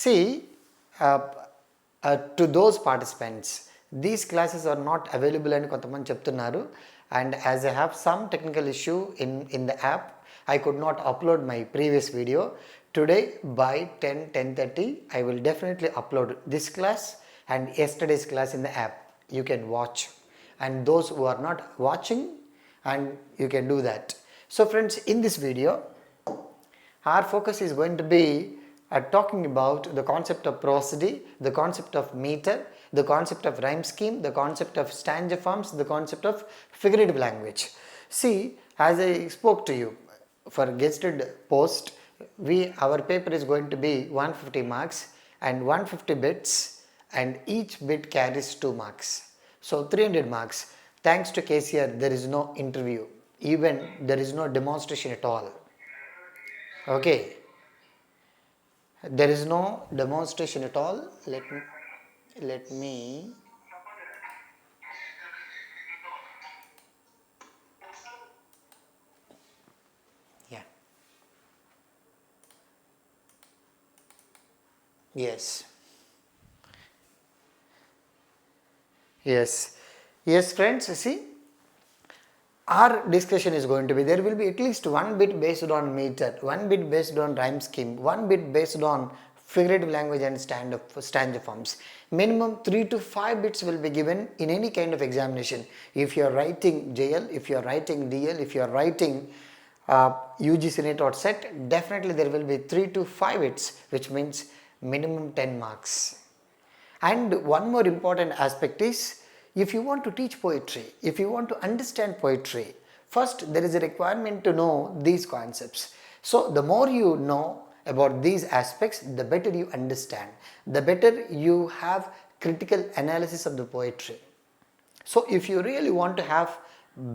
See, to those participants, these classes are not available అని కొంతమంది చెప్తున్నారు. And as I have some technical issue in the app, I could not upload my previous video. Today by 10:30 I will definitely upload this class and yesterday's class in the app. You can watch, and those who are not watching, and you can do that. So friends, in this video our focus is going to be talking about the concept of prosody, the concept of meter, the concept of rhyme scheme, the concept of stanza forms, the concept of figurative language. See, as I spoke to you for guested post, our paper is going to be 150 marks and 150 bits, and each bit carries 2 marks. So 300 marks. Thanks to KCR, there is no interview, even there is no demonstration at all. Okay, there is no demonstration at all. Let me yeah, yes friends, see, our discussion is going to be, there will be at least 1 bit based on meter, 1 bit based on rhyme scheme, 1 bit based on figurative language and stanza forms. Minimum 3 to 5 bits will be given in any kind of examination. If you are writing JL, if you are writing DL, if you are writing UGC-NET or set, definitely there will be 3 to 5 bits, which means minimum 10 marks. And one more important aspect is, if you want to teach poetry, if you want to understand poetry, first there is a requirement to know these concepts. So the more you know about these aspects, the better you understand, the better you have critical analysis of the poetry. So if you really want to have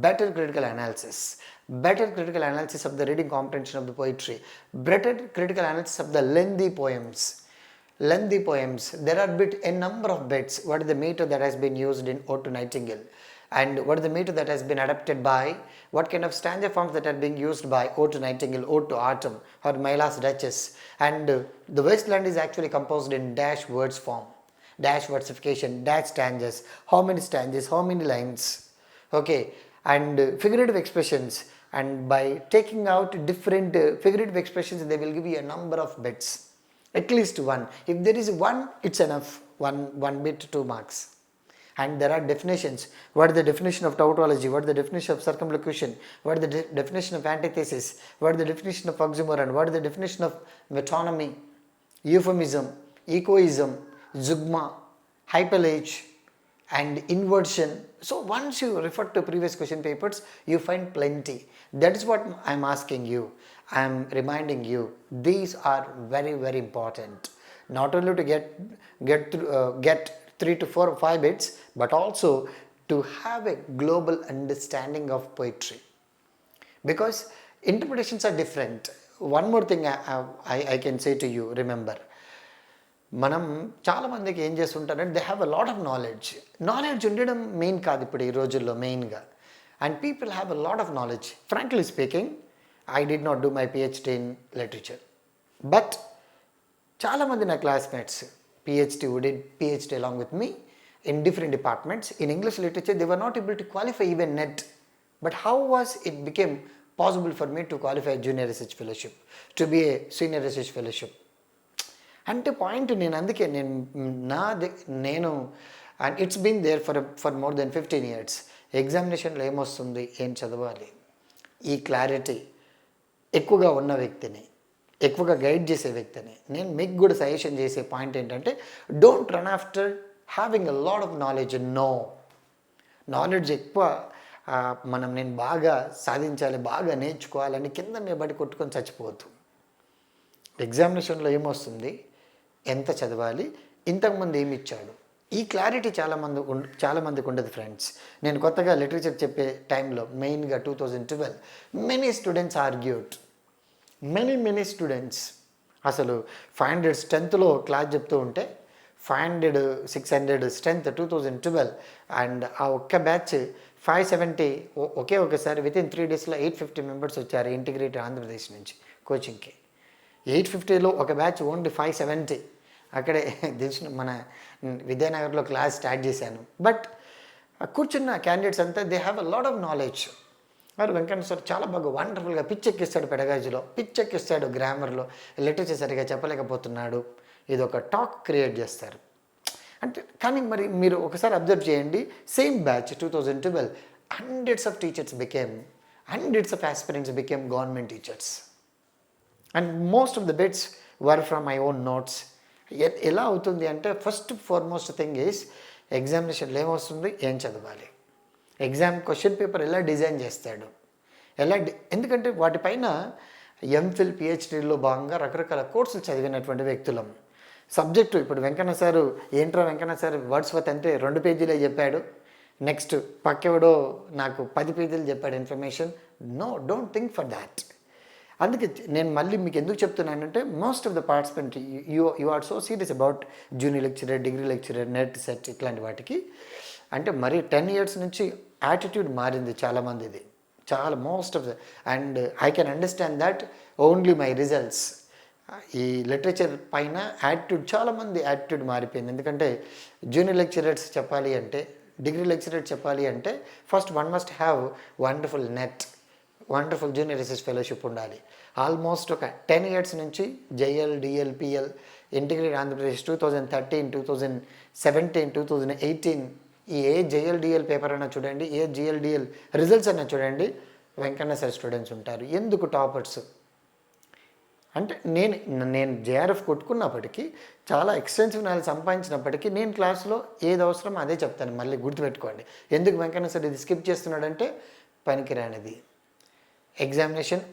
better critical analysis of the reading comprehension of the poetry, better critical analysis of the lengthy poems, there are a number of bits. What is the meter that has been used in Ode to Nightingale, and what is the meter that has been adapted by, what kind of stanza forms that are being used by Ode to Nightingale, Ode to Autumn, or My Last Duchess. And the Wasteland is actually composed in dash words form, dash versification, dash stanzas, how many stanzas, how many lines, okay, and figurative expressions. And by taking out different figurative expressions, they will give you a number of bits. At least 1. If there is 1, it's enough. 1 bit, 2 marks. And there are definitions. What is the definition of tautology? What is the definition of circumlocution? What is the definition of antithesis? What is the definition of oxymoron? What is the definition of metonymy, euphemism, echoism, zeugma, hyperlage, and inversion? So once you refer to previous question papers, you find plenty. That is what I am asking you. I am reminding you, these are very, very important. Not only to get 3 to 4 or 5 bits, but also to have a global understanding of poetry. Because interpretations are different. One more thing I can say to you, remember, మనం చాలా మందికి ఏం చేస్తుంటారంటే, they have a lot of knowledge ఉండడం main కాదు ఇప్పుడు ఈ రోజుల్లో మెయిన్గా. And people have a lot of knowledge. Frankly speaking, I did not do my PhD in literature, but చాలామంది నా classmates PhD who did PhD along with me in different departments in English literature, they were not able to qualify even NET. But how was it became possible for me to qualify a junior research fellowship, to be a senior research fellowship? అంటే point నేను అందుకే నేను and it's been there for more than 15 years. ఎగ్జామినేషన్లో ఏమొస్తుంది, ఏం చదవాలి, ఈ clarity ఎక్కువగా ఉన్న వ్యక్తిని, ఎక్కువగా గైడ్ చేసే వ్యక్తిని నేను మీకు కూడా సజెషన్ చేసే పాయింట్ ఏంటంటే, don't run after having a lot of knowledge. Knowledge ఎక్కువ నేను బాగా సాధించాలి, బాగా నేర్చుకోవాలని కింద మీ బడి కొట్టుకొని చచ్చిపోవద్దు. ఎగ్జామినేషన్లో ఏమొస్తుంది, ఎంత చదవాలి, ఇంతకుముందు ఏమి ఇచ్చాడు, ఈ క్లారిటీ చాలామందికి ఉండదు ఫ్రెండ్స్. నేను కొత్తగా లిటరేచర్ చెప్పే టైంలో మెయిన్గా 2012 many students argued, many students అసలు 500 స్ట్రెంత్లో క్లాస్ చెప్తూ ఉంటే 500, 600 స్ట్రెంత్ 2012, అండ్ ఆ ఒక్క బ్యాచ్ 570 ఒకసారి వితిన్ 3 daysలో 850 మెంబర్స్ వచ్చారు ఇంటిగ్రేటెడ్ ఆంధ్రప్రదేశ్ నుంచి కోచింగ్కి. 850లో ఒక బ్యాచ్ ఓన్లీ 570. అక్కడే తెలిసిన మన విద్యానగర్లో క్లాస్ స్టార్ట్ చేశాను. బట్ కూర్చున్న క్యాండిడేట్స్ అంతా they have a lot of knowledge. మరి వెంకన్న సార్ చాలా బాగా వండర్ఫుల్గా పిచ్చెక్కిస్తాడు, పెడగాజీలో పిచ్చెక్కిస్తాడు, గ్రామర్లో లిటరేచర్ సరిగా చెప్పలేకపోతున్నాడు, ఇది ఒక టాక్ క్రియేట్ చేస్తారు. అంటే కానీ మరి మీరు ఒకసారి అబ్జర్వ్ చేయండి, same batch 2012 hundreds of aspirants became government teachers. And most of the bits were from my own notes. ఎలా అవుతుంది అంటే ఫస్ట్ ఫార్మోస్ట్ థింగ్ ఈజ్ ఎగ్జామినేషన్లో ఏమొస్తుంది, ఏం చదవాలి, ఎగ్జామ్ క్వశ్చన్ పేపర్ ఎలా డిజైన్ చేస్తాడు, ఎందుకంటే వాటిపైన ఎంఫిల్ పిహెచ్డీలో భాగంగా రకరకాల కోర్సులు చదివినటువంటి వ్యక్తులం. సబ్జెక్టు ఇప్పుడు వెంకన్న సారు ఏంట్రా వెంకన్న సార్ వర్డ్స్వర్త్ అంటే 2 పేజీలే చెప్పాడు, నెక్స్ట్ పక్కెవడో నాకు 10 పేజీలు చెప్పాడు information. No, don't think for that. అందుకే నేను మళ్ళీ మీకు ఎందుకు చెప్తున్నానంటే most of the participant you are so serious about junior lecturer, degree lecturer, NET, SET ఇట్లాంటి వాటికి. అంటే మరి 10 years నుంచి యాటిట్యూడ్ మారింది చాలామందిది, చాలా most of the. And I can understand that only my results. ఈ లిటరేచర్ పైన యాటిట్యూడ్, చాలామంది యాటిట్యూడ్ మారిపోయింది. ఎందుకంటే జూనియర్ లెక్చరర్స్ చెప్పాలి అంటే, డిగ్రీ లెక్చరర్ చెప్పాలి అంటే first one must have wonderful net, wonderful junior research fellowship ఉండాలి. ఆల్మోస్ట్ ఒక 10 years నుంచి JL, DL, PL, integrated Andhra Pradesh 2013, 2017, 2018 ఈ ఏ జేఎల్, డిఎల్ పేపర్ అన్నా చూడండి, ఏ జిఎల్, డిఎల్ రిజల్ట్స్ అన్నా చూడండి, వెంకన్న సార్ స్టూడెంట్స్ ఉంటారు. ఎందుకు టాపర్స్ అంటే నేను జేఆర్ఎఫ్ కొట్టుకున్నప్పటికీ, చాలా ఎక్స్టెన్సివ్ నాలెడ్జ్ సంపాదించినప్పటికీ నేను క్లాస్లో ఏది అవసరం అదే చెప్తాను. మళ్ళీ గుర్తుపెట్టుకోండి, ఎందుకు వెంకన్న సార్ ఇది స్కిప్ చేస్తున్నాడంటే పనికిరానిది, ఎగ్జామినేషన్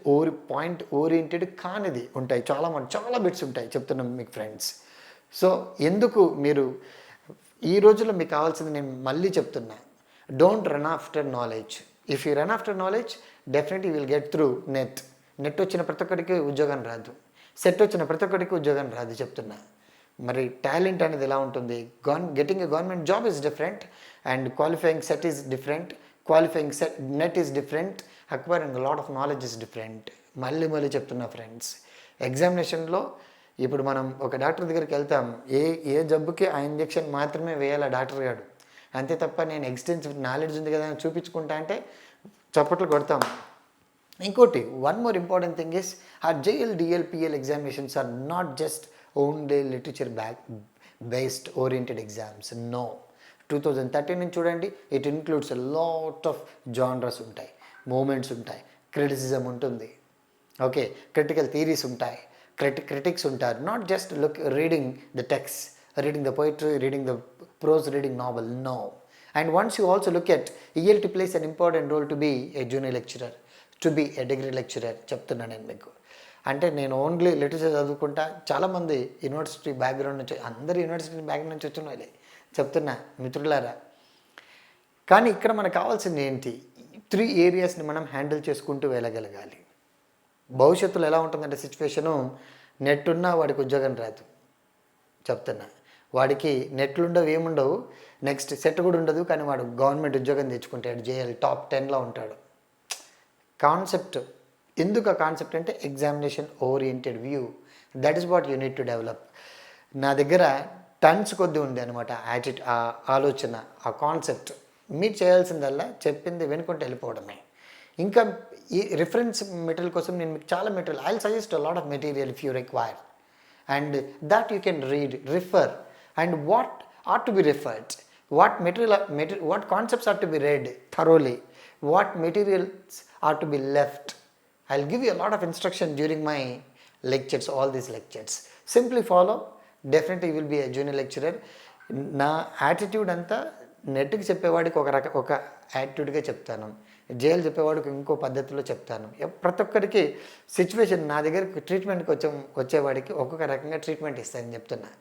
పాయింట్ ఓరియంటెడ్ కానిది ఉంటాయి, చాలా బిట్స్ ఉంటాయి చెప్తున్నాం మీకు ఫ్రెండ్స్. సో ఎందుకు మీరు ఈ రోజుల్లో మీకు కావాల్సింది నేను మళ్ళీ చెప్తున్నా, don't run after knowledge. If you run after knowledge definitely will get through net. Net వచ్చిన ప్రతి ఒక్కరికి ఉద్యోగం రాదు, సెట్ వచ్చిన ప్రతి ఒక్కరికి ఉద్యోగం రాదు చెప్తున్నా. మరి టాలెంట్ అనేది ఎలా ఉంటుంది, getting a government job is different and qualifying set is different, qualifying set net is different, acquiring lot of knowledge is different. మళ్ళీ చెప్తున్నా ఫ్రెండ్స్, ఎగ్జామినేషన్లో ఇప్పుడు మనం ఒక డాక్టర్ దగ్గరికి వెళ్తాం, ఏ జబ్బుకి ఆ ఇంజెక్షన్ మాత్రమే వేయాలి డాక్టర్ గారు, అంతే తప్ప నేను ఎక్స్టెన్సివ్ నాలెడ్జ్ ఉంది కదా అని చూపించుకుంటా అంటే చప్పట్లు కొడతాం. ఇంకోటి, one more important thing is our JL, DL, PL examinations are not just only literature based oriented exams. No. 2013 నుంచి చూడండి, it includes a lot of genres ఉంటాయి, మూమెంట్స్ ఉంటాయి, క్రిటిసిజం ఉంటుంది, ఓకే, క్రిటికల్ థీరీస్ ఉంటాయి, క్రిటిక్స్ ఉంటారు. Not just reading the text, reading the poetry, reading the prose, reading novel. No. And once you also look at ELT place an important role to be a junior lecturer, to be a degree lecturer చెప్తున్నాను నేను మీకు. అంటే నేను only literature చదువుకుంటా, చాలామంది university background నుంచి, అందరూ university background నుంచి వచ్చిన వాళ్ళే చెప్తున్నా మిత్రులారా. కానీ ఇక్కడ మనకు కావాల్సింది ఏంటి, 3 areasని మనం హ్యాండిల్ చేసుకుంటూ వెళ్ళగలగాలి. భవిష్యత్తులో ఎలా ఉంటుందంటే సిచ్యువేషను, నెట్ ఉన్నా వాడికి ఉద్యోగం రాదు చెప్తున్నా, వాడికి నెట్లు ఉండవు, ఏముండవు, నెక్స్ట్ సెట్ కూడా ఉండదు, కానీ వాడు గవర్నమెంట్ ఉద్యోగం తెచ్చుకుంటాడు, జేఎల్ టాప్ 10లో ఉంటాడు. కాన్సెప్ట్ ఎందుకు ఆ కాన్సెప్ట్ అంటే examination oriented view, that is what you need to develop. నా దగ్గర టన్స్ కొద్ది ఉంది అనమాట ఆ ఆలోచన, ఆ కాన్సెప్ట్. మీరు చేయాల్సిందల్లా చెప్పింది వెనుకుంటూ వెళ్ళిపోవడమే. ఇంకా ఈ రిఫరెన్స్ మెటీరియల్ కోసం నేను మీకు చాలా material, I will suggest a lot of material if you require, and that you can refer, and what are to be referred, what what concepts are to be read thoroughly, what materials are to be left. I'll give you a lot of instruction during my lectures, all these lectures. Simply follow, definitely you will be a junior lecturer. నా attitude అంతా నెట్కి చెప్పేవాడికి ఒక యాటిట్యూడ్గా చెప్తాను, jail చెప్పేవాడికి ఇంకో పద్ధతిలో చెప్తాను. ప్రతి ఒక్కరికి situation, నా దగ్గరికి ట్రీట్మెంట్కి వచ్చేవాడికి ఒక్కొక్క రకంగా ట్రీట్మెంట్ ఇస్తానని చెప్తున్నా.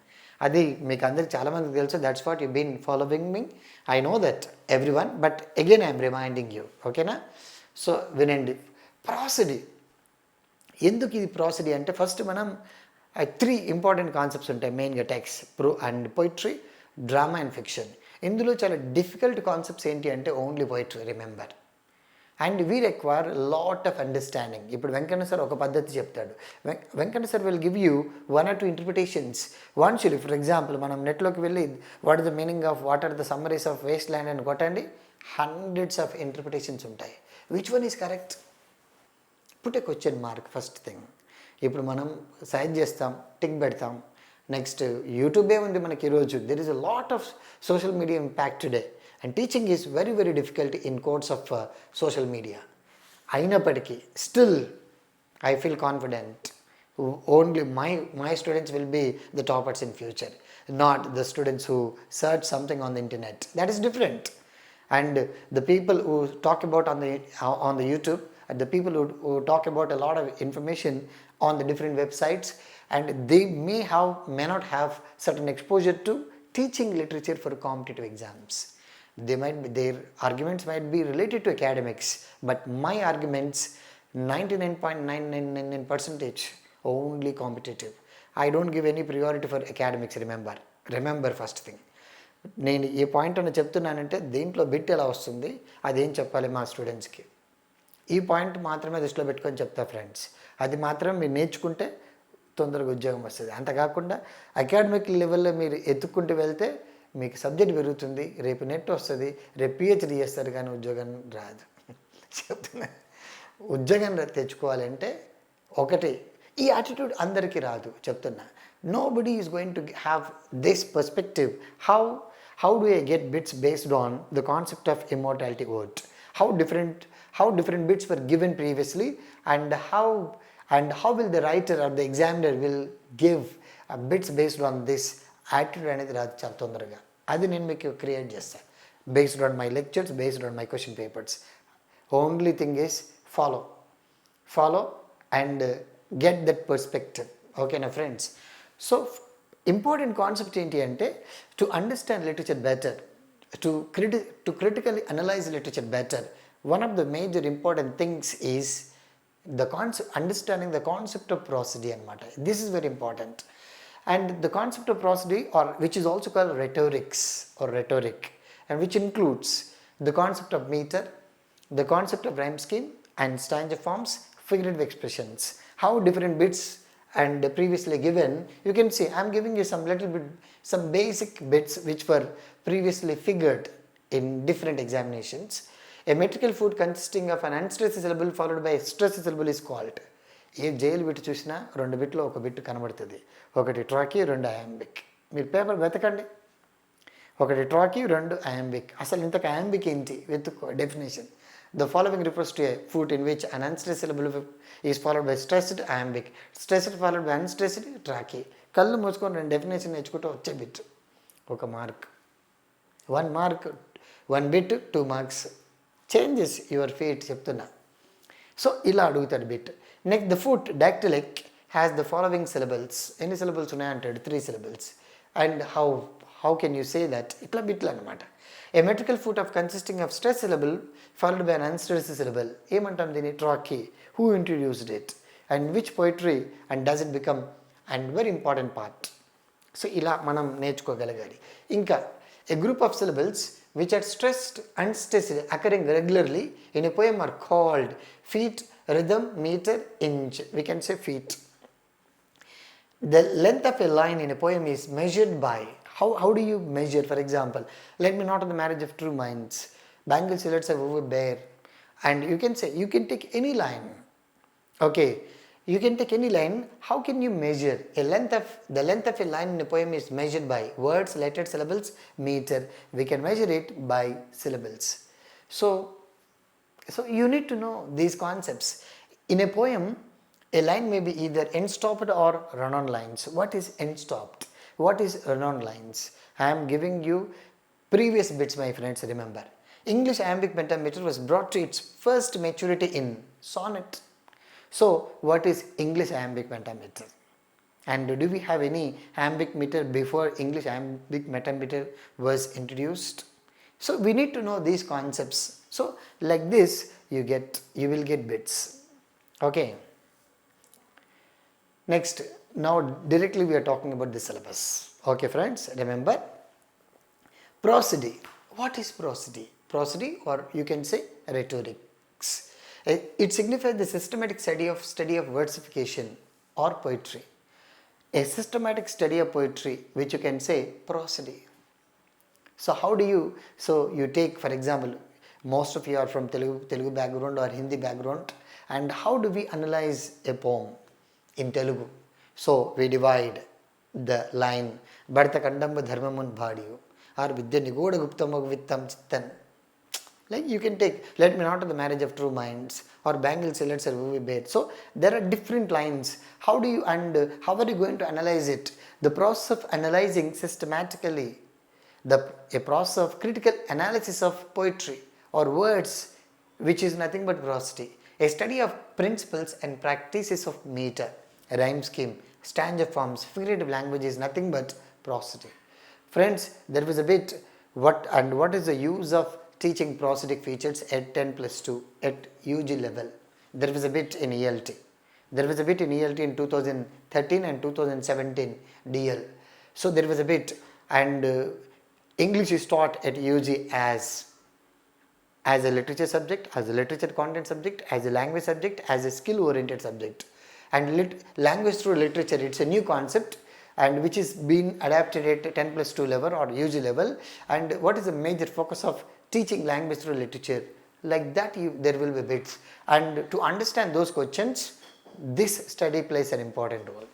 అది మీకు అందరికి చాలామందికి తెలుసు, that's what you been following me, I know that every one, but again I'm reminding you, ఓకేనా. సో వినండి, ప్రాసడీ. ఎందుకు ఇది ప్రాసడీ అంటే, ఫస్ట్ మనం 3 ఇంపార్టెంట్ కాన్సెప్ట్స్ ఉంటాయి మెయిన్గా, text, and poetry, drama and fiction. ఇందులో చాలా డిఫికల్ట్ కాన్సెప్ట్స్ ఏంటి అంటే only poetry, remember. and we require a lot of understanding. ఇప్పుడు వెంకన్న సార్ ఒక పద్ధతి చెప్తాడు. Venkanna sir will give you one or two interpretations. Once you, for example, మనం నెట్లోకి వెళ్ళి what is the meaning of, what are the summaries of wasteland అని కొట్టండి, hundreds of interpretations ఉంటాయి. Which one is correct? Put a question mark first thing. ఇప్పుడు మనం size చేస్తాం, tick పెడతాం. Next యూట్యూబే ఉంది మనకి ఈరోజు. There is a lot of social media impact today, and teaching is very very difficult in course of social media. అయినప్పటికీ still I feel confident only my students will be the toppers in future, not the students who search something on the internet. That is different. And the people who talk about on the YouTube, and the people who talk about a lot of information on the different websites, and they may not have certain exposure to teaching literature for competitive exams. Their arguments might be related to academics, but my arguments 99.999% only competitive. I don't give any priority for academics. Remember first thing. నేను ఏ point అని చెప్తున్నానంటే దీంట్లో bit ఎలా వస్తుంది, అదేం చెప్పాలి మా స్టూడెంట్స్కి, ఈ పాయింట్ మాత్రమే దృష్టిలో పెట్టుకొని చెప్తా ఫ్రెండ్స్. అది మాత్రం మీరు నేర్చుకుంటే తొందరగా ఉద్యోగం వస్తుంది. అంత కాకుండా అకాడమిక్ లెవెల్లో మీరు ఎత్తుక్కుంటూ వెళ్తే మీకు సబ్జెక్ట్ పెరుగుతుంది, రేపు నెట్ వస్తుంది, రేపు పిహెచ్డి చేస్తారు, కానీ ఉద్యోగం రాదు. చెప్తున్నా, ఉద్యోగం తెచ్చుకోవాలంటే ఒకటి, ఈ యాటిట్యూడ్ అందరికీ రాదు. చెప్తున్నా, nobody is going to have this perspective. How do I get bits based on the concept of immortality vote? How different bits were given previously, and how will the writer or the examiner will give bits based on this attitude అనేది రాదు చాలా తొందరగా. అది నేను మీకు create చేస్తాను based on my lectures, based on my question papers. Only thing is follow and get that perspective. Okay na friends? So important concept ఏంటి అంటే, to understand literature better, to critically analyze literature better, one of the major important things is understanding the concept of prosody anamata. This is very important. And the concept of prosody, or which is also called rhetoric, and which includes the concept of meter, the concept of rhyme scheme and stanza forms, figurative expressions. How different bits and previously given, you can see I am giving you some basic bits which were previously figured in different examinations. A metrical food consisting of an unstressed syllable followed by a stressed syllable is called. A jail bit చూసినా రెండు బిట్లో ఒక bit కనబడుతుంది. ఒకటి ట్రాకీ, రెండు iambic. మీరు paper వెతకండి, ఒకటి ట్రాకీ, రెండు అయాంబిక్. అసలు ఇంతకు అయాంబిక్ ఏంటి వెతుక్కో definition. The following refers to a food in which an unstressed syllable is followed by stressed iambic, stressed followed by unstressed trachea. కళ్ళు మూసుకొని రెండు డెఫినేషన్ నేర్చుకుంటూ వచ్చే బిట్ ఒక mark, 1 mark, 1 bit 2 marks. Changes your feet చెప్తున్నా. So ఇలా అడుగుతాడు bit. Next, the foot dactylic has the following syllables. ఎన్ని syllables ఉన్నాయంటాడు? 3 syllables. And how can you say that? ఇట్లా బిట్లు అనమాట. A metrical foot of consisting of stressed syllable followed by an unstressed syllable. ఏమంటాం దీన్ని? ట్రాకీ. Who introduced it? And which poetry and does it become? And very important part. So ఇలా మనం నేర్చుకోగలగాలి. ఇంకా a group of syllables which are stressed, unstressed, occurring regularly in a poem are called feet, rhythm, meter, inch. We can say feet. The length of a line in a poem is measured by, how do you measure? For example, let me not on the marriage of true minds, bangles silhouettes of over bare. And you can say, you can take any line. Okay, you can take any line. How can you measure? The length of a line in a poem is measured by words, letters, syllables, meter. We can measure it by syllables. So you need to know these concepts. In a poem, a line may be either end-stopped or run-on lines. What is end-stopped? What is run-on lines? I am giving you previous bits, my friends, remember. English iambic pentameter was brought to its first maturity in sonnet. So, what is English iambic pentameter? And do we have any iambic meter before English iambic pentameter was introduced? So, we need to know these concepts. So, like this, you will get bits. Okay. Next, now directly we are talking about the syllabus. Okay friends, remember, prosody. What is prosody? Prosody, or you can say rhetoric. It signifies the systematic study of versification or poetry. A systematic study of poetry, which you can say prosody. So how do you, so you take for example, most of you are from Telugu background or Hindi background, and how do we analyze a poem in Telugu? So we divide the line, Bharata Kandamba Dharmamun Bhadiyu or Vidya Nigoda Guptamag Vittam Chittan. Like you can take, let me not to the marriage of true minds or Bangle Sillets or Vuvi Bed. So there are different lines. How do you, and how are you going to analyze it? The process of analyzing systematically, a process of critical analysis of poetry or words, which is nothing but prosody. A study of principles and practices of meter, rhyme scheme, stanza forms, figurative language is nothing but prosody. Friends, there was a bit what is the use of teaching prosodic features at 10+2 at UG level. There was a bit in ELT. There was a bit in ELT in 2013 and 2017 DL. So there was a bit, and English is taught at UG as a literature subject, as a literature content subject, as a language subject, as a skill oriented subject. And language through literature, it's a new concept, and which is being adapted at 10+2 level or UG level. And what is the major focus of teaching language through literature? Like that there will be bits, and to understand those questions, this study plays an important role.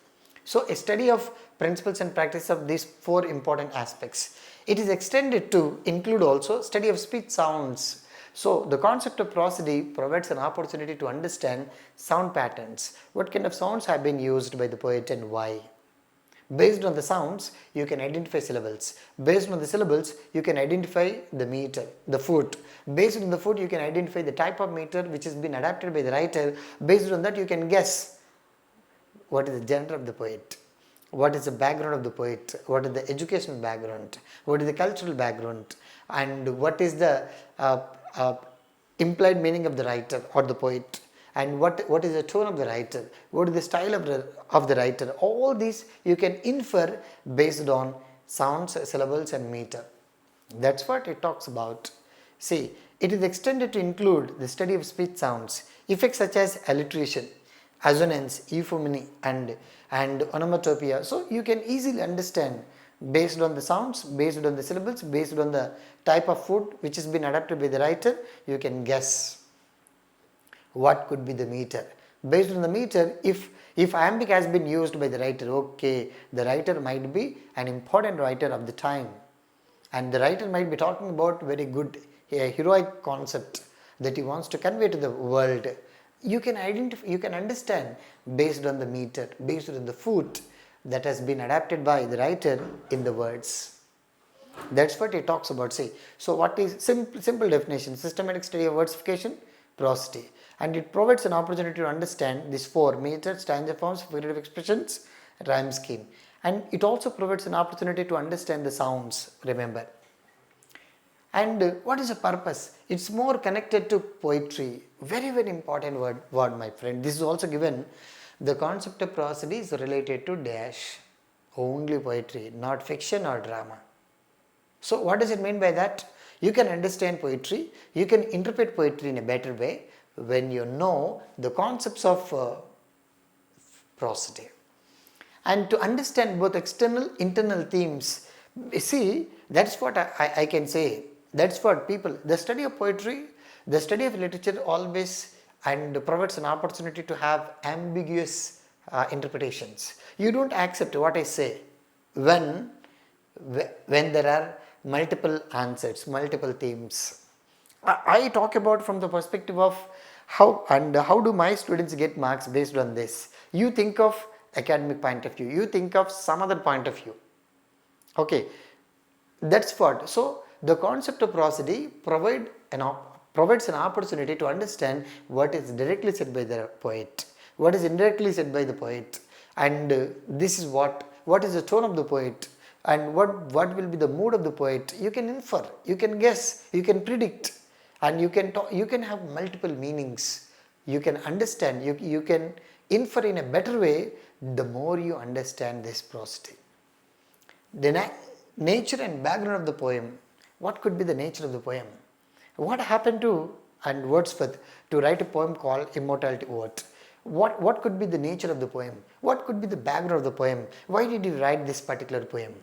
So a study of principles and practice of these 4 important aspects. It is extended to include also study of speech sounds. So the concept of prosody provides an opportunity to understand sound patterns. What kind of sounds have been used by the poet and why? Based on the sounds, you can identify syllables. Based on the syllables, you can identify the meter, the foot. Based on the foot, you can identify the type of meter which has been adapted by the writer. Based on that, you can guess what is the gender of the poet, what is the background of the poet, what is the educational background, what is the cultural background, and what is the implied meaning of the writer or the poet, and what is the tone of the writer, what is the style of the writer. All these you can infer based on sounds, syllables and meter. That's what it talks about. See, it is extended to include the study of speech sounds, effects such as alliteration, assonance, euphony and onomatopoeia. So you can easily understand based on the sounds, based on the syllables, based on the type of food which has been adapted by the writer, you can guess what could be the meter. Based on the meter, if iambic has been used by the writer, okay, the writer might be an important writer of the time, and the writer might be talking about very good heroic concept that he wants to convey to the world. You can identify, you can understand based on the meter, based on the foot that has been adapted by the writer in the words. That's what it talks about. See, so what is simple definition? Systematic study of versification, prosody, and it provides an opportunity to understand these 4 meter, stanza forms, figurative expressions, rhyme scheme, and it also provides an opportunity to understand the sounds. Remember. And what is the purpose? It's more connected to poetry. Very important word my friend. This is also given. The concept of prosody is related to dash, only poetry, not fiction or drama. So what does it mean by that? You can understand poetry, you can interpret poetry in a better way when you know the concepts of prosody. And to understand both external, internal themes, see, that's what I can say. That's what people, the study of poetry, the study of literature always and provides an opportunity to have ambiguous interpretations. You don't accept what I say when there are multiple answers, multiple themes. I talk about from the perspective of how do my students get marks based on this. You think of academic point of view, you think of some other point of view. Okay, that's what. So the concept of prosody provides an opportunity to understand what is directly said by the poet, what is indirectly said by the poet, and this is what is the tone of the poet, and what will be the mood of the poet. You can infer, you can guess, you can predict, and you can have multiple meanings. You can understand, you can infer in a better way the more you understand this prosody. The nature and background of the poem. What could be the nature of the poem? What happened to and Wordsworth to write a poem called Immortality Ode. What could be the nature of the poem? What could be the background of the poem? Why did he write this particular poem?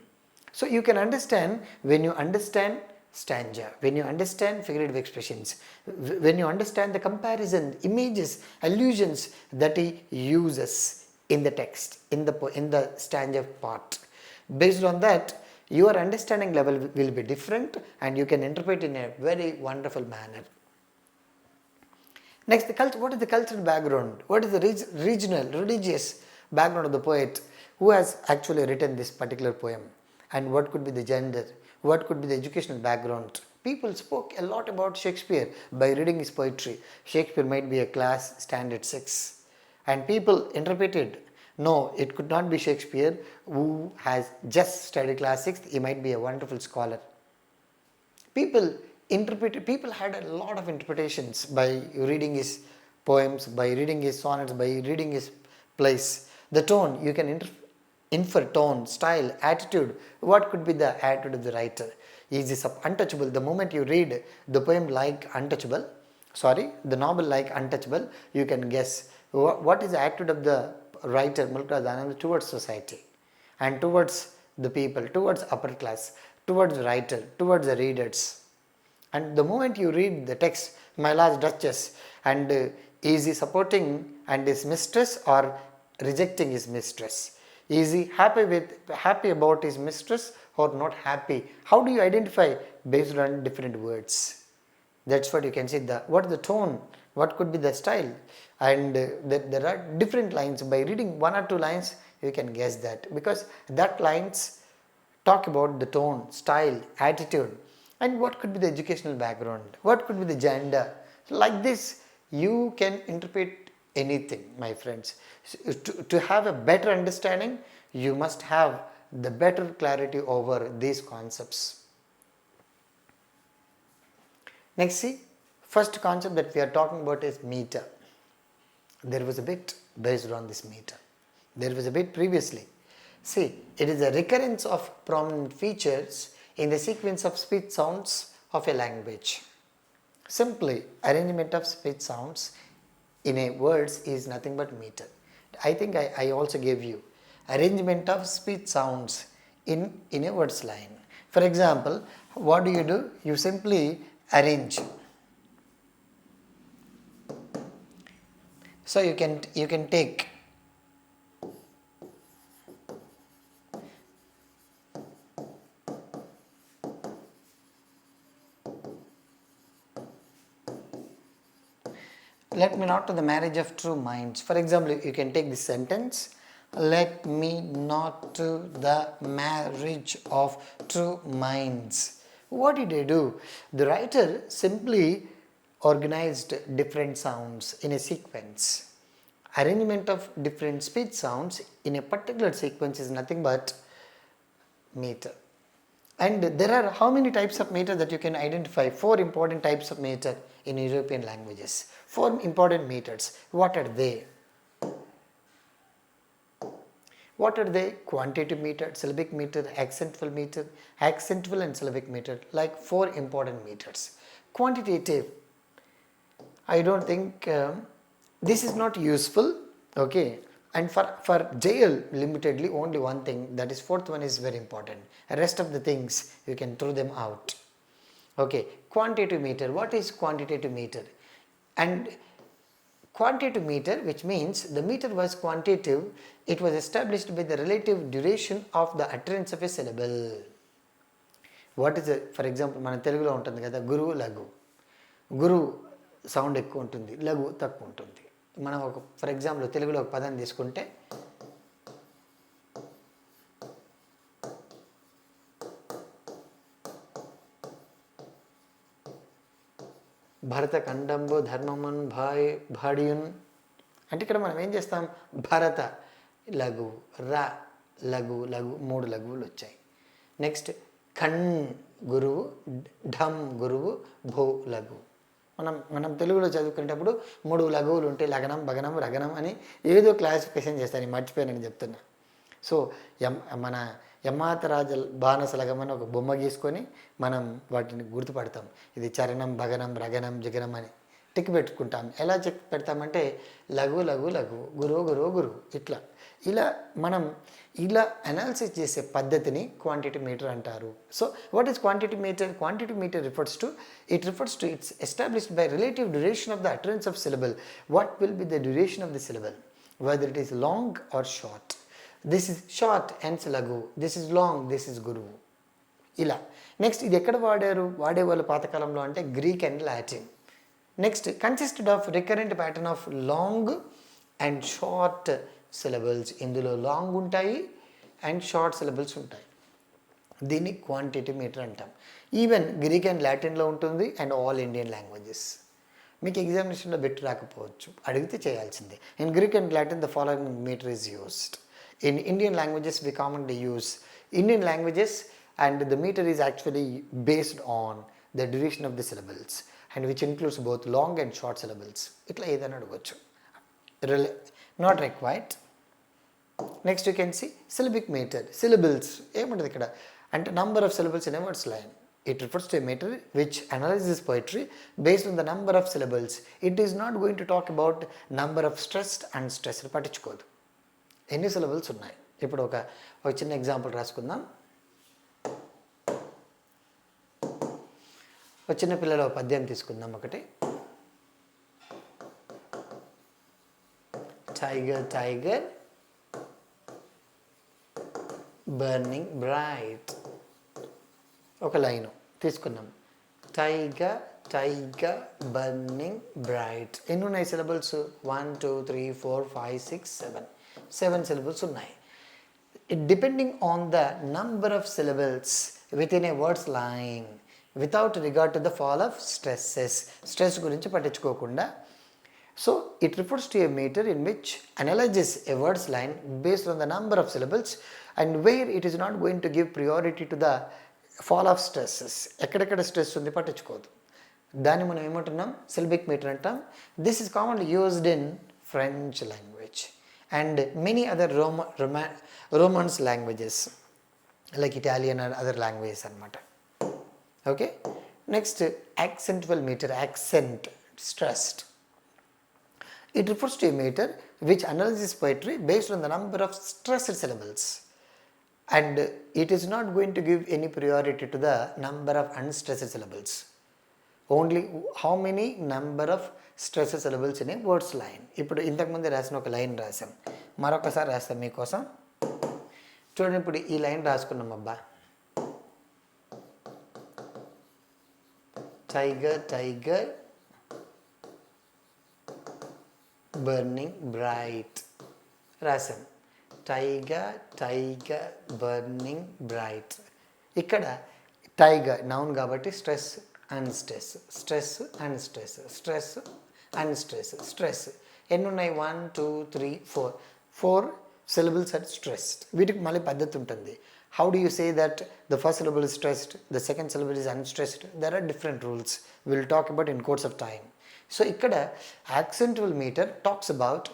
So you can understand when you understand stanza, when you understand figurative expressions, when you understand the comparison, images, allusions that he uses in the text, in the stanza part. Based on that, your understanding level will be different and you can interpret in a very wonderful manner. Next, what is the cultural background? What is the regional, religious background of the poet who has actually written this particular poem? And what could be the gender? What could be the educational background? People spoke a lot about Shakespeare by reading his poetry. Shakespeare might be a class standard 6. And people interpreted, no, it could not be Shakespeare who has just studied class 6. He might be a wonderful scholar. People had a lot of interpretations by reading his poems, by reading his sonnets, by reading his plays. The tone, you can infer tone, style, attitude. What could be the attitude of the writer? Is this untouchable? The moment you read the poem like Untouchable, the novel like Untouchable, you can guess what is the attitude of the writer Mulkaz Anand towards society and towards the people, towards upper class, towards the writer, towards the readers. And the moment you read the text, my last Duchess, and is he supporting and his mistress or rejecting his mistress? Is he happy about his mistress or not happy? How do you identify based on different words? That's what you can see. What is the tone? What could be the style? And there are different lines. By reading one or two lines, you can guess that, because that lines talk about the tone, style, attitude. And what could be the educational background? What could be the gender? Like this, you can interpret anything, my friends. To have a better understanding, you must have the better clarity over these concepts. Next, see, first concept that we are talking about is meter. There was a bit based on this meter. There was a bit previously. See, it is a recurrence of prominent features in the sequence of speech sounds of a language. Simply, arrangement of speech sounds in a words is nothing but meter. I think I also gave you arrangement of speech sounds in a words line. For example, what do? You simply arrange. So you can take let me not to the marriage of true minds. For example, you can take this sentence, let me not to the marriage of true minds. What did I do? The writer simply organized different sounds in a sequence. Arrangement of different speech sounds in a particular sequence is nothing but meter. And there are how many types of meter that you can identify? 4 important types of meter in European languages. 4 important meters. What are they? What are they? Quantitative meter, syllabic meter, accentable and syllabic meter, like 4 important meters. Quantitative, I don't think this is not useful, okay. And for JL limitedly, only one thing, that is 4th one is very important. The rest of the things you can throw them out. Okay, quantitative meter. What is quantitative meter? And quantitative meter, which means the meter was quantitative, it was established by the relative duration of the utterance of a syllable. What is it? For example, మన తెలుగులో ఉంటుంది కదా గురువు లఘు. గురువు sound ఎక్కువ ఉంటుంది, లఘు తక్కువ ఉంటుంది. మనం ఫర్ ఎగ్జాంపుల్ తెలుగులో ఒక పదం తీసుకుంటే భరత ఖండంబు ధర్మమన్ భాడియున్ అంటే ఇక్కడ మనం ఏం చేస్తాం, భరత లఘు, రా లఘు, 3 లఘువులు వచ్చాయి. నెక్స్ట్ ఖన్ గురువు, ఢమ్ గురువు, భూ లఘు. మనం తెలుగులో చదువుకునేటప్పుడు 3 లఘువులు ఉంటే లగనం, భగనం, రగనం అని ఏదో క్లాసిఫికేషన్ చేస్తాను, మర్చిపోయానని చెప్తున్నా. సో మన యమాతరాజ బాణసలగం అని ఒక బొమ్మ గీసుకొని మనం వాటిని గుర్తుపడతాం. ఇది చరణం, భగనం, రగనం, జగనం అని. టిక్ పెట్టుకుంటాం. ఎలా చెక్ పెడతామంటే లఘు లఘు లఘు, గురువు గురువు గురువు, ఇట్లా ఇలా మనం ఇలా అనాలిసిస్ చేసే పద్ధతిని క్వాంటిటీ మీటర్ అంటారు. So what is quantity meter? Quantity meter refers to it's established by relative duration of the utterance of syllable. What will be the duration of the syllable, whether it is long or short. This is short, hence లఘు. This is long, this is గురువు. ఇలా next ఇది ఎక్కడ వాడేవాళ్ళు పాతకాలంలో అంటే Greek and Latin. Next consisted of recurrent pattern of long and short syllables. ఇందులో long ఉంటాయి అండ్ షార్ట్ సిలబుల్స్ ఉంటాయి. దీన్ని క్వాంటిటీ మీటర్ అంటాం. ఈవెన్ గ్రీక్ అండ్ లాటిన్లో ఉంటుంది అండ్ ఆల్ ఇండియన్ లాంగ్వేజెస్. మీకు ఎగ్జామినేషన్లో బెట్ రాకపోవచ్చు, అడిగితే చేయాల్సిందే. In Greek and Latin the following meter is used. In Indian languages we commonly use Indian languages and the meter is actually based on the duration of the syllables and which includes both long and short syllables. Itla edana adugochu, not required. Next you can see syllabic meter. Syllables emuntadi ikkada ante number of syllables in a word's line. It refers to a meter which analyzes poetry based on the number of syllables. It is not going to talk about number of stressed and unstressed. పట్టించుకోదు ఎన్ని syllables ఉన్నాయి. ఇప్పుడు ఒక చిన్న example రాసుకుందాం. ఒక చిన్న పిల్లల పద్యం తీసుకుందాం ఒకటి. Tiger tiger burning bright. ఒక లైను తీసుకున్నాం. Tiger tiger burning bright. ఎన్ని ఉన్నాయి సిలబుల్స్? 1 2 3 4 5 6 7 సిలబుల్స్ ఉన్నాయి. Depending on the number of syllables within a word's line, without regard to the fall of stresses. Stress గురించి పట్టించుకోకుండా. So it refers to a meter in which analyzes a word's line based on the number of syllables and where it is not going to give priority to the fall of stresses. ఎక్కడెక్కడ stress ఉంది పట్టించుకోదు. దాన్ని మనం ఏమంటున్నాం? syllabic meter అంటాం. This is commonly used in French language and many other Romance languages like Italian and other languages అన్నమాట. Okay, next accentable meter. Accent, stressed. It refers to a meter which analyzes poetry based on the number of stressed syllables and it is not going to give any priority to the number of unstressed syllables. Only how many number of stressed syllables in a words line. ఇప్పుడు ఇంతకుముందే రాసిన ఒక line రాసాం, మరొకసారి రాస్తాం మీకోసం. చూడండి, ఇప్పుడు ఈ లైన్ రాసుకున్నాం. అబ్బా, టైగర్ టైగర్ బర్నింగ్ బ్రైట్ రాసాం. Tiger tiger burning bright. ఇక్కడ టైగర్ నౌన్ కాబట్టి stress and stress, stress and stress, stress and stress, stress. ఎన్ని ఉన్నాయి? 1 2 3 4 syllables are stressed. వీటికి మళ్ళీ పద్ధతి ఉంటుంది. How do you say that the first syllable is stressed, the second syllable is unstressed? There are different rules we will talk about in course of time. So ఇక్కడ accentable meter talks about,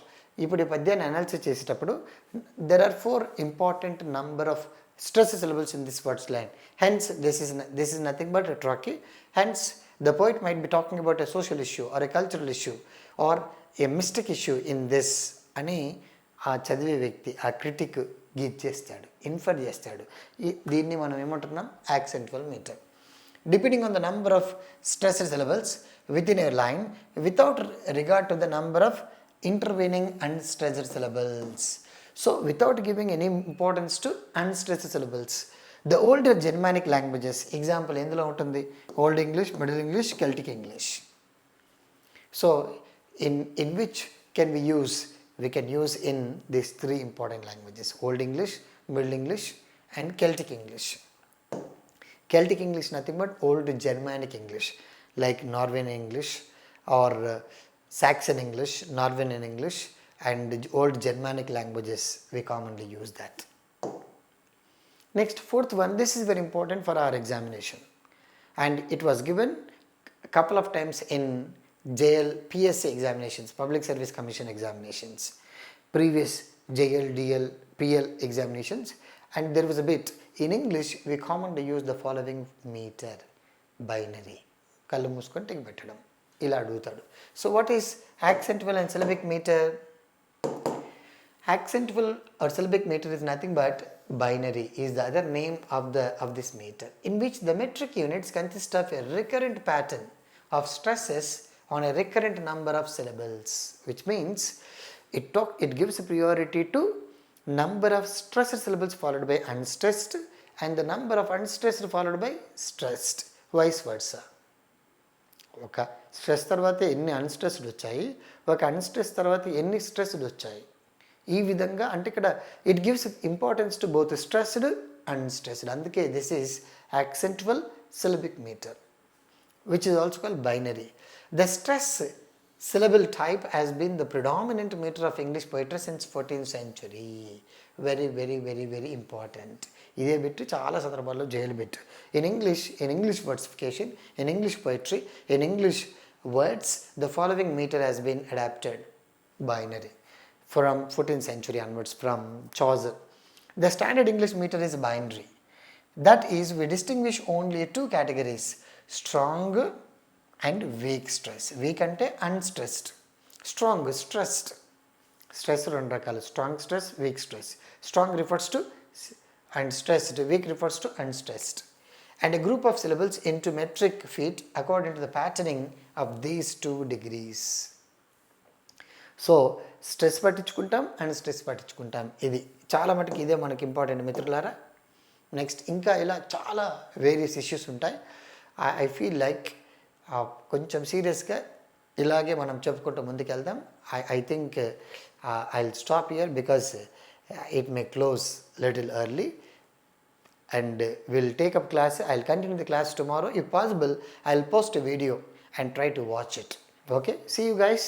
ఇప్పుడు ఈ పద్యాన్ని analysis చేసేటప్పుడు there are 4 important number of stressed syllables in this words line. Hence this is nothing but a trochee. Hence the poet might be talking about a social issue or a cultural issue or a mystic issue in this అని ఆ చదివే వ్యక్తి, ఆ critic guise చేస్తాడు, infer చేస్తాడు. దీన్ని మనం ఏమంటున్నాం? Accentual meter. Depending on the number of stressed syllables within a line without regard to the number of intervening unstressed syllables. So without giving any importance to unstressed syllables. The older Germanic languages example ఎందులో ఉంటుంది? Old English, middle English, Celtic English. So in which can we use? We can use in these 3 important languages: Old English, Middle English and Celtic English. Celtic English nothing but Old Germanic English like Norwegian English or Saxon English, Norwegian English and Old Germanic languages. We commonly use that. Next, fourth one, this is very important for our examination and it was given a couple of times in JL PSA examinations, Public Service Commission examinations, previous JL DL PL examinations, and there was a bit in English we commonly use the following meter: binary. Kallu muskoni tick పెట్టడం. ఇలా అడుగుతాడు. So what is accentable and syllabic meter? Accentable or syllabic meter is nothing but binary is the other name of this meter, in which the metric units consist of a recurrent pattern of stresses on a recurrent number of syllables, which means it gives a priority to number of stressed syllables followed by unstressed and the number of unstressed followed by stressed, vice versa. ఒక stress తర్వాత ఎన్ని unstressed వచ్చాయి, ఒక అన్స్ట్రెస్ తర్వాత ఎన్ని stressed వచ్చాయి, ఈ విధంగా అంటే ఇక్కడ it gives importance to both stressed and stressed. అందుకే this is accentable syllabic meter which is also called binary. The stress syllable type has been the predominant meter of English poetry since 14th century. Very important. ఇదే bit చాలా సందర్భాల్లో jail bit. In English versification, in English poetry, in English words, the following meter has been adapted binary from 14th century onwards from Chaucer. The standard English meter is binary. That is, we distinguish only two categories, strong and weak stress. Weak ante unstressed, strong stressed. Stress రెండు రకాలు, strong stress, weak stress. Strong refers to unstressed, weak refers to unstressed. And a group of syllables into metric feet according to the patterning of these two degrees. So stress పట్టించుకుంటాం and stress పట్టించుకుంటాం. ఇది చాలా మటుకు ఇదే మనకి important మిత్రులారా. Next ఇంకా ఇలా చాలా వేరియస్ ఇష్యూస్ ఉంటాయి. ఐ ఫీల్ లైక్ కొంచెం సీరియస్గా ఇలాగే మనం చెప్పుకుంటూ ముందుకు వెళ్దాం. I think I will stop here because it may close little early and we'll take up class. I'll continue the class tomorrow. If possible, I'll post a video and try to watch it. Okay, see you guys,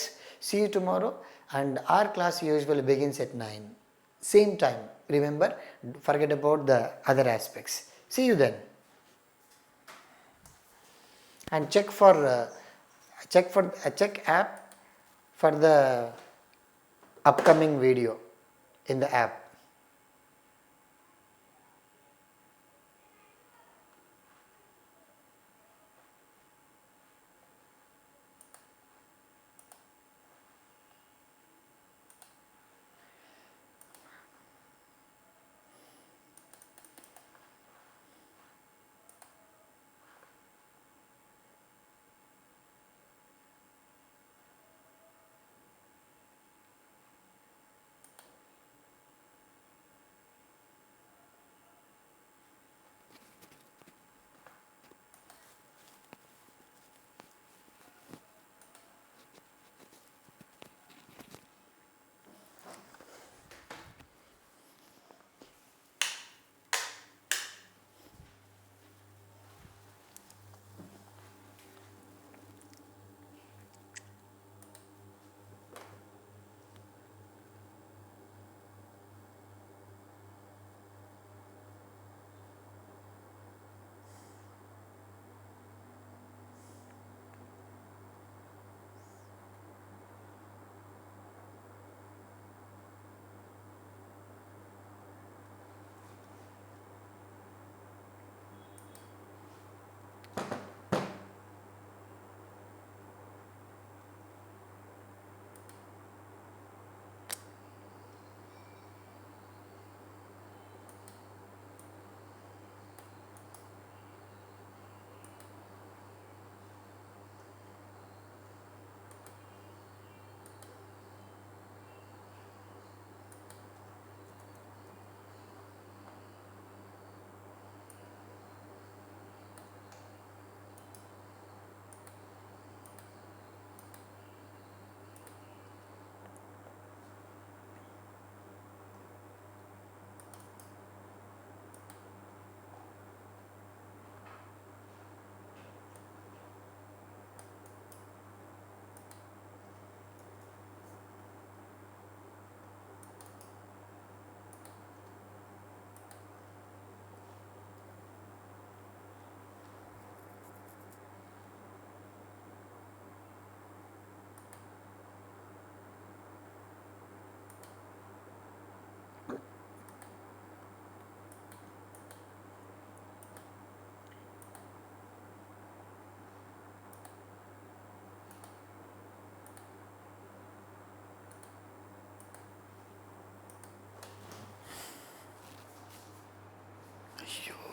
see you tomorrow. And our class usually begins at 9 same time. Remember, forget about the other aspects. See you then. And check app for the upcoming video in the app.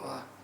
Wow.